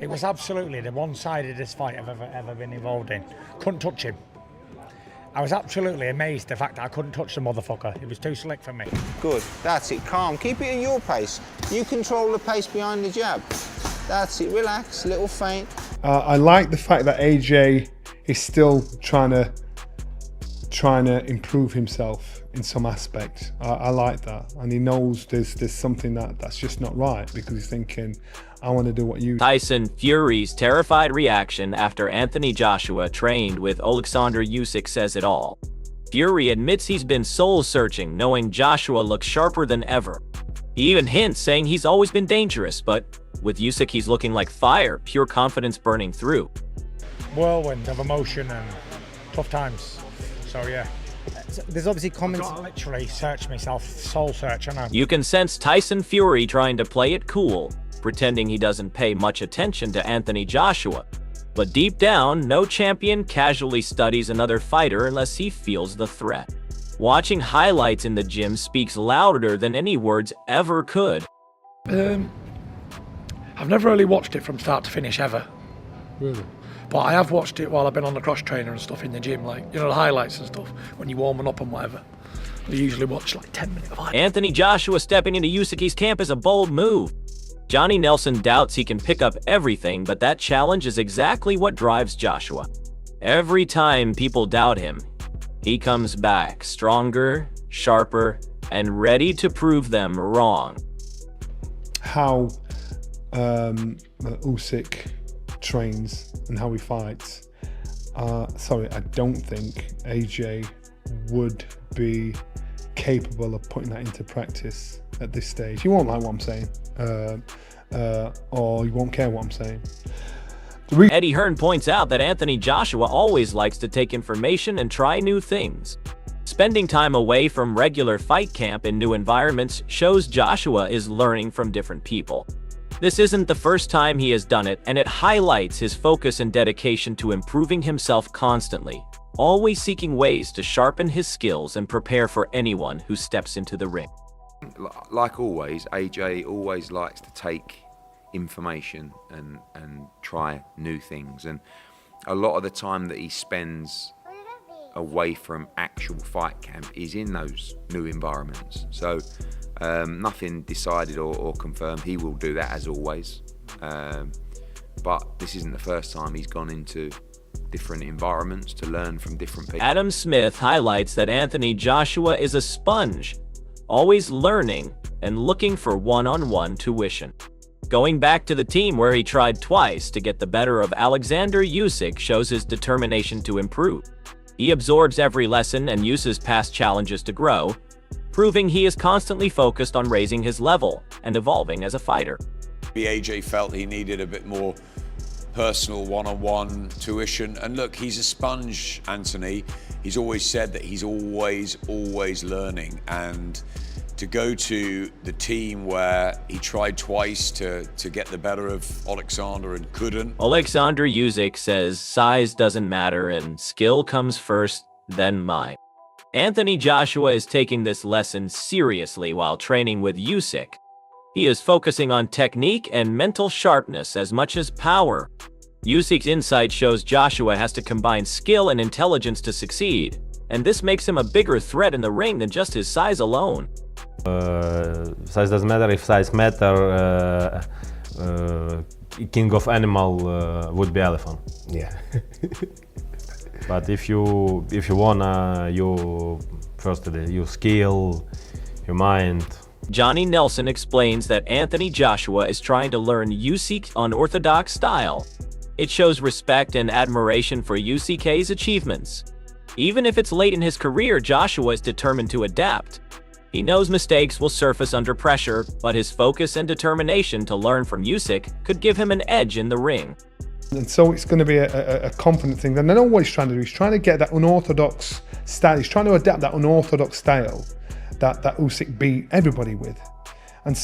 It was absolutely the one-sidedest fight I've ever been involved in. Couldn't touch him. I was absolutely amazed the fact that I couldn't touch the motherfucker. It was too slick for me. Good, that's it, calm. Keep it at your pace. You control the pace behind the jab. That's it, relax, little feint. I like the fact that AJ is still trying to improve himself in some aspect. I like that, and he knows there's something that's just not right, because he's thinking, I want to do what you do. Tyson Fury's terrified reaction after Anthony Joshua trained with Oleksandr Usyk says it all. Fury admits he's been soul-searching, knowing Joshua looks sharper than ever. He even hints, saying he's always been dangerous, but with Usyk he's looking like fire, pure confidence burning through. Whirlwind of emotion and tough times. So yeah. So there's obviously comments. I've got to literally search myself, soul search, and You can sense Tyson Fury trying to play it cool, pretending he doesn't pay much attention to Anthony Joshua. But deep down, no champion casually studies another fighter unless he feels the threat. Watching highlights in the gym speaks louder than any words ever could. I've never really watched it from start to finish ever. Really? But I have watched it while I've been on the cross trainer and stuff in the gym, like, you know, the highlights and stuff, when you're warming up and whatever. I usually watch like 10 minutes of highlights. Anthony Joshua stepping into Usyk's camp is a bold move. Johnny Nelson doubts he can pick up everything, but that challenge is exactly what drives Joshua. Every time people doubt him, he comes back stronger, sharper, and ready to prove them wrong. How Usyk trains and how he fights. Sorry, I don't think AJ would be capable of putting that into practice at this stage. He won't like what I'm saying, or he won't care what I'm saying. Eddie Hearn points out that Anthony Joshua always likes to take information and try new things. Spending time away from regular fight camp in new environments shows Joshua is learning from different people. This isn't the first time he has done it, and it highlights his focus and dedication to improving himself constantly, always seeking ways to sharpen his skills and prepare for anyone who steps into the ring. Like always, AJ always likes to take information and try new things, and a lot of the time that he spends away from actual fight camp is in those new environments. So nothing decided or confirmed. He will do that as always, but this isn't the first time he's gone into different environments to learn from different people. Adam Smith highlights that Anthony Joshua is a sponge, always learning and looking for one-on-one tuition. Going back to the team where he tried twice to get the better of Oleksandr Usyk shows his determination to improve. He absorbs every lesson and uses past challenges to grow, proving he is constantly focused on raising his level and evolving as a fighter. AJ felt he needed a bit more personal one-on-one tuition, and look, he's a sponge, Anthony. He's always said that he's always learning, and to go to the team where he tried twice to get the better of Oleksandr and couldn't. Oleksandr Usyk says size doesn't matter and skill comes first, then might. Anthony Joshua is taking this lesson seriously while training with Usyk. He is focusing on technique and mental sharpness as much as power. Usyk's insight shows Joshua has to combine skill and intelligence to succeed, and this makes him a bigger threat in the ring than just his size alone. Size doesn't matter. If size matter, king of animal would be elephant. Yeah. But if you wanna, first your skill, your mind. Johnny Nelson explains that Anthony Joshua is trying to learn Usyk's unorthodox style. It shows respect and admiration for Usyk's achievements. Even if it's late in his career, Joshua is determined to adapt. He knows mistakes will surface under pressure, but his focus and determination to learn from Usyk could give him an edge in the ring. And so it's going to be a confident thing. And I know what he's trying to do. He's trying to get that unorthodox style. He's trying to adapt that unorthodox style that Usyk beat everybody with. And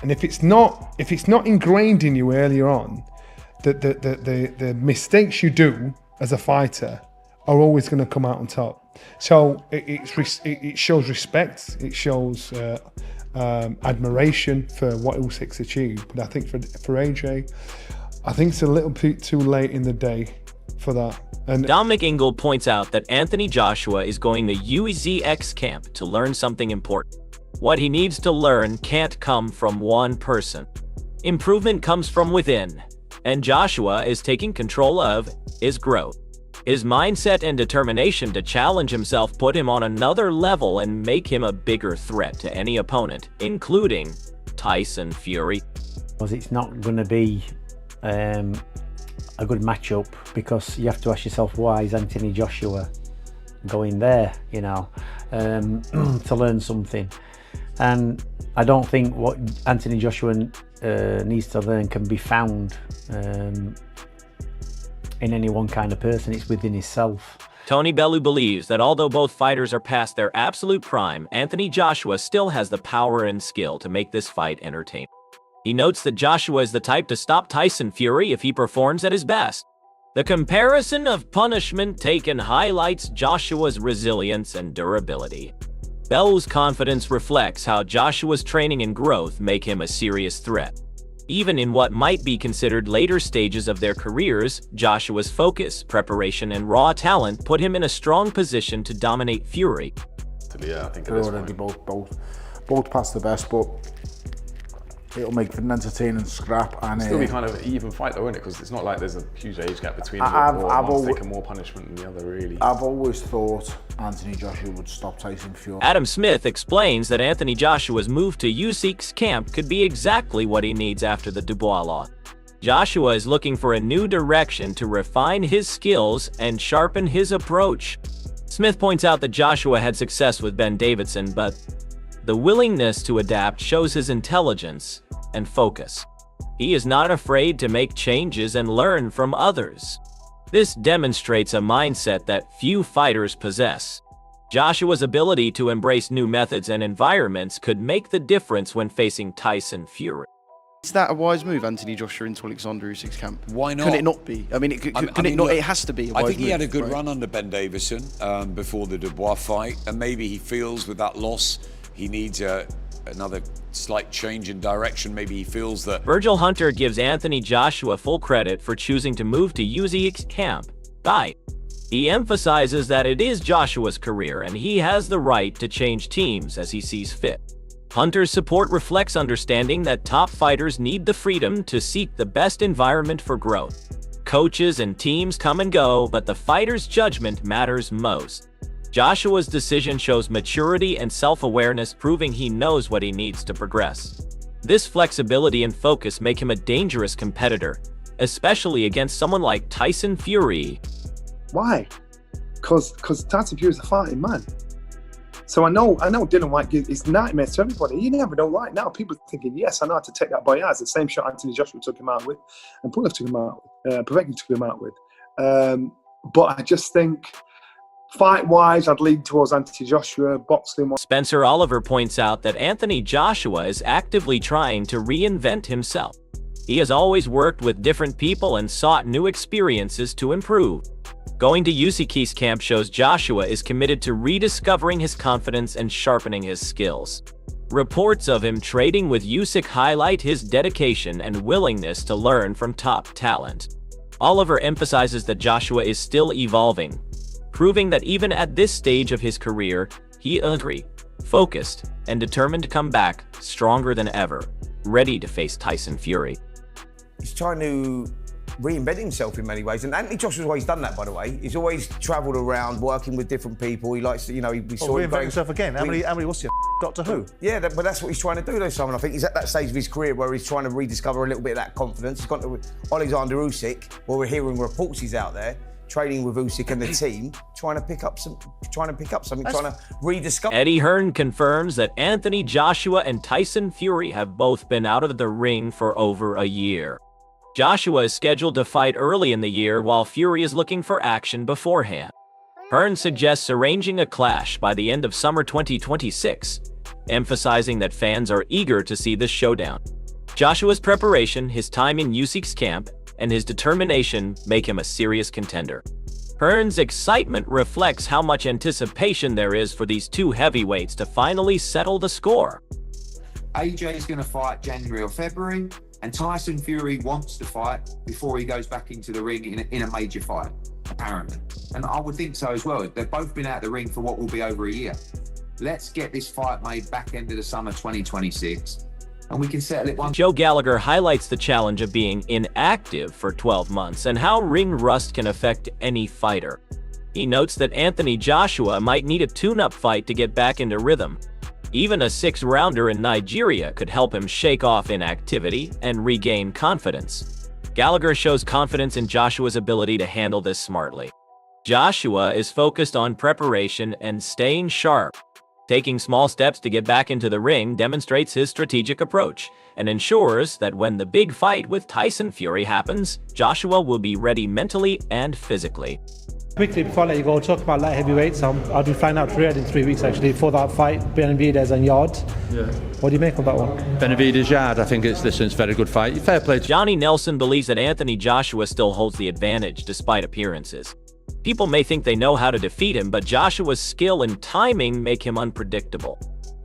and if it's not ingrained in you earlier on, the mistakes you do as a fighter are always going to come out on top. So it shows respect. It shows admiration for what Usyk's achieved. But I think for AJ, I think it's a little bit too late in the day for that. And Dominic Ingle points out that Anthony Joshua is going to UZX camp to learn something important. What he needs to learn can't come from one person. Improvement comes from within, and Joshua is taking control of his growth. His mindset and determination to challenge himself put him on another level and make him a bigger threat to any opponent, including Tyson Fury. Because it's not going to be a good matchup, because you have to ask yourself, why is Anthony Joshua going there, you know, to learn something. And I don't think what Anthony Joshua needs to learn can be found in any one kind of person. It's within himself. Tony Bellew believes that although both fighters are past their absolute prime, Anthony Joshua still has the power and skill to make this fight entertaining. He notes that Joshua is the type to stop Tyson Fury if he performs at his best. The comparison of punishment taken highlights Joshua's resilience and durability. Bellew's confidence reflects how Joshua's training and growth make him a serious threat. Even in what might be considered later stages of their careers, Joshua's focus, preparation, and raw talent put him in a strong position to dominate Fury. Yeah, I think they're already both past the best, but it'll make for an entertaining scrap. And it'll still be kind of an even fight though, isn't it? Because it's not like there's a huge age gap between them. One's taking more punishment than the other, really. I've always thought Anthony Joshua would stop Tyson Fury. Adam Smith explains that Anthony Joshua's move to Usyk's camp could be exactly what he needs after the Dubois loss. Joshua is looking for a new direction to refine his skills and sharpen his approach. Smith points out that Joshua had success with Ben Davidson, but the willingness to adapt shows his intelligence and focus. He is not afraid to make changes and learn from others. This demonstrates a mindset that few fighters possess. Joshua's ability to embrace new methods and environments could make the difference when facing Tyson Fury. Is that a wise move, Anthony Joshua into Oleksandr Usyk's camp? Why not? Can it not be? I mean, it has to be a wise move. I think he had a good right? run under Ben Davison before the Dubois fight, and maybe he feels with that loss he needs another slight change in direction. Maybe he feels that... Virgil Hunter gives Anthony Joshua full credit for choosing to move to Usyk's camp. He emphasizes that it is Joshua's career and he has the right to change teams as he sees fit. Hunter's support reflects understanding that top fighters need the freedom to seek the best environment for growth. Coaches and teams come and go, but the fighter's judgment matters most. Joshua's decision shows maturity and self-awareness, proving he knows what he needs to progress. This flexibility and focus make him a dangerous competitor, especially against someone like Tyson Fury. Why? Because Tyson Fury's a fighting man. So I know Dylan White is nightmares to everybody. You never know. Right now, people are thinking, yes, I know how to take that boy out. It's the same shot Anthony Joshua took him out with, and Pulev took him out with, Povetkin took him out with. But I just think, fight-wise, I'd lean towards Anthony Joshua. Boxing. Spencer Oliver points out that Anthony Joshua is actively trying to reinvent himself. He has always worked with different people and sought new experiences to improve. Going to Usyk's camp shows Joshua is committed to rediscovering his confidence and sharpening his skills. Reports of him trading with Usyk highlight his dedication and willingness to learn from top talent. Oliver emphasizes that Joshua is still evolving, proving that even at this stage of his career, he is focused and determined to come back stronger than ever, ready to face Tyson Fury. He's trying to reinvent himself in many ways, and Anthony Joshua's always done that, by the way. He's always travelled around working with different people. He likes to, we saw him reinvent himself again. How many was he? Doctor Who? Yeah, but that's what he's trying to do, though, Simon. I think he's at that stage of his career where he's trying to rediscover a little bit of that confidence. He's gone to Oleksandr Usyk, where we're hearing reports he's out there training with Usyk and the team, trying to pick up something, trying to rediscover. Eddie Hearn confirms that Anthony Joshua and Tyson Fury have both been out of the ring for over a year. Joshua is scheduled to fight early in the year while Fury is looking for action beforehand. Hearn suggests arranging a clash by the end of summer 2026, emphasizing that fans are eager to see this showdown. Joshua's preparation, his time in Usyk's camp, and his determination make him a serious contender. Hearn's excitement reflects how much anticipation there is for these two heavyweights to finally settle the score. AJ is going to fight January or February, and Tyson Fury wants to fight before he goes back into the ring in a major fight, apparently. And I would think so as well. They've both been out of the ring for what will be over a year. Let's get this fight made back end of the summer 2026, and we can settle it once. Joe Gallagher highlights the challenge of being inactive for 12 months and how ring rust can affect any fighter. He notes that Anthony Joshua might need a tune-up fight to get back into rhythm. Even a 6-rounder in Nigeria could help him shake off inactivity and regain confidence. Gallagher shows confidence in Joshua's ability to handle this smartly. Joshua is focused on preparation and staying sharp. Taking small steps to get back into the ring demonstrates his strategic approach and ensures that when the big fight with Tyson Fury happens, Joshua will be ready mentally and physically. Quickly, before I let you go, talk about light heavyweights. I'll be flying out to Riyadh in 3 weeks actually for that fight, Benavidez and Yard. Yeah. What do you make of that one? Benavidez Yard, I think it's a very good fight. Fair play. Johnny Nelson believes that Anthony Joshua still holds the advantage despite appearances. People may think they know how to defeat him, but Joshua's skill and timing make him unpredictable.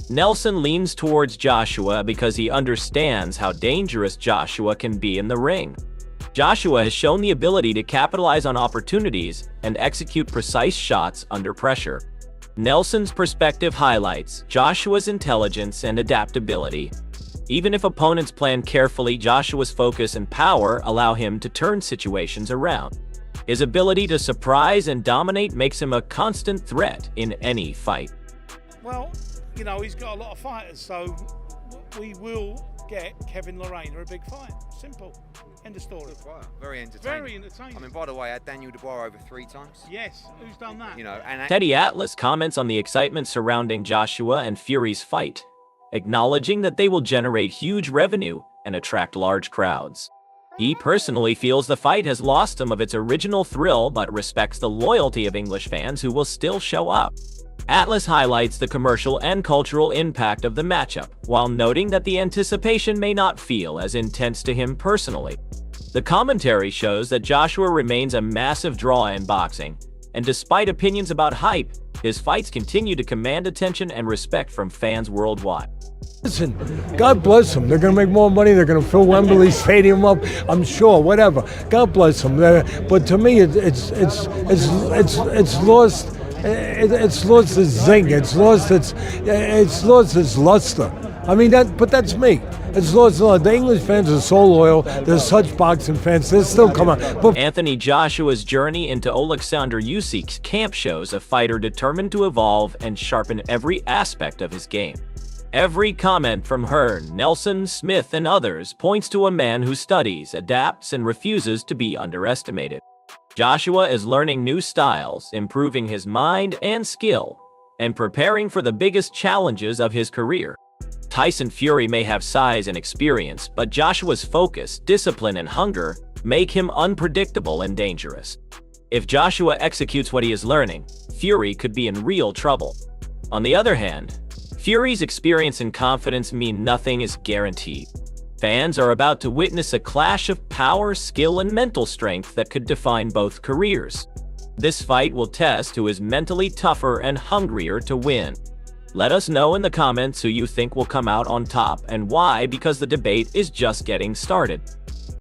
Nelson leans towards Joshua because he understands how dangerous Joshua can be in the ring. Joshua has shown the ability to capitalize on opportunities and execute precise shots under pressure. Nelson's perspective highlights Joshua's intelligence and adaptability. Even if opponents plan carefully, Joshua's focus and power allow him to turn situations around. His ability to surprise and dominate makes him a constant threat in any fight. Well, you know, he's got a lot of fighters, so we will get Kevin Lorraine a big fight. Simple. End of story. Very entertaining. Very entertaining. I mean, by the way, I had Daniel Dubois over 3 times. Yes, who's done that? You know, and Teddy Atlas comments on the excitement surrounding Joshua and Fury's fight, acknowledging that they will generate huge revenue and attract large crowds. He personally feels the fight has lost some of its original thrill, but respects the loyalty of English fans who will still show up. Atlas highlights the commercial and cultural impact of the matchup, while noting that the anticipation may not feel as intense to him personally. The commentary shows that Joshua remains a massive draw in boxing, and despite opinions about hype, his fights continue to command attention and respect from fans worldwide. Listen, God bless them. They're going to make more money. They're going to fill Wembley Stadium up. I'm sure. Whatever. God bless them. But to me, it's lost. It's lost its zing. It's lost its luster. I mean but that's me. It's lost. The English fans are so loyal. They're such boxing fans. They're still coming. But Anthony Joshua's journey into Oleksandr Usyk's camp shows a fighter determined to evolve and sharpen every aspect of his game. Every comment from Hearn, Nelson, Smith, and others points to a man who studies, adapts, and refuses to be underestimated. Joshua is learning new styles, improving his mind and skill, and preparing for the biggest challenges of his career. Tyson Fury may have size and experience, but Joshua's focus, discipline, and hunger make him unpredictable and dangerous. If Joshua executes what he is learning, Fury could be in real trouble. On the other hand, Fury's experience and confidence mean nothing is guaranteed. Fans are about to witness a clash of power, skill, and mental strength that could define both careers. This fight will test who is mentally tougher and hungrier to win. Let us know in the comments who you think will come out on top and why, because the debate is just getting started.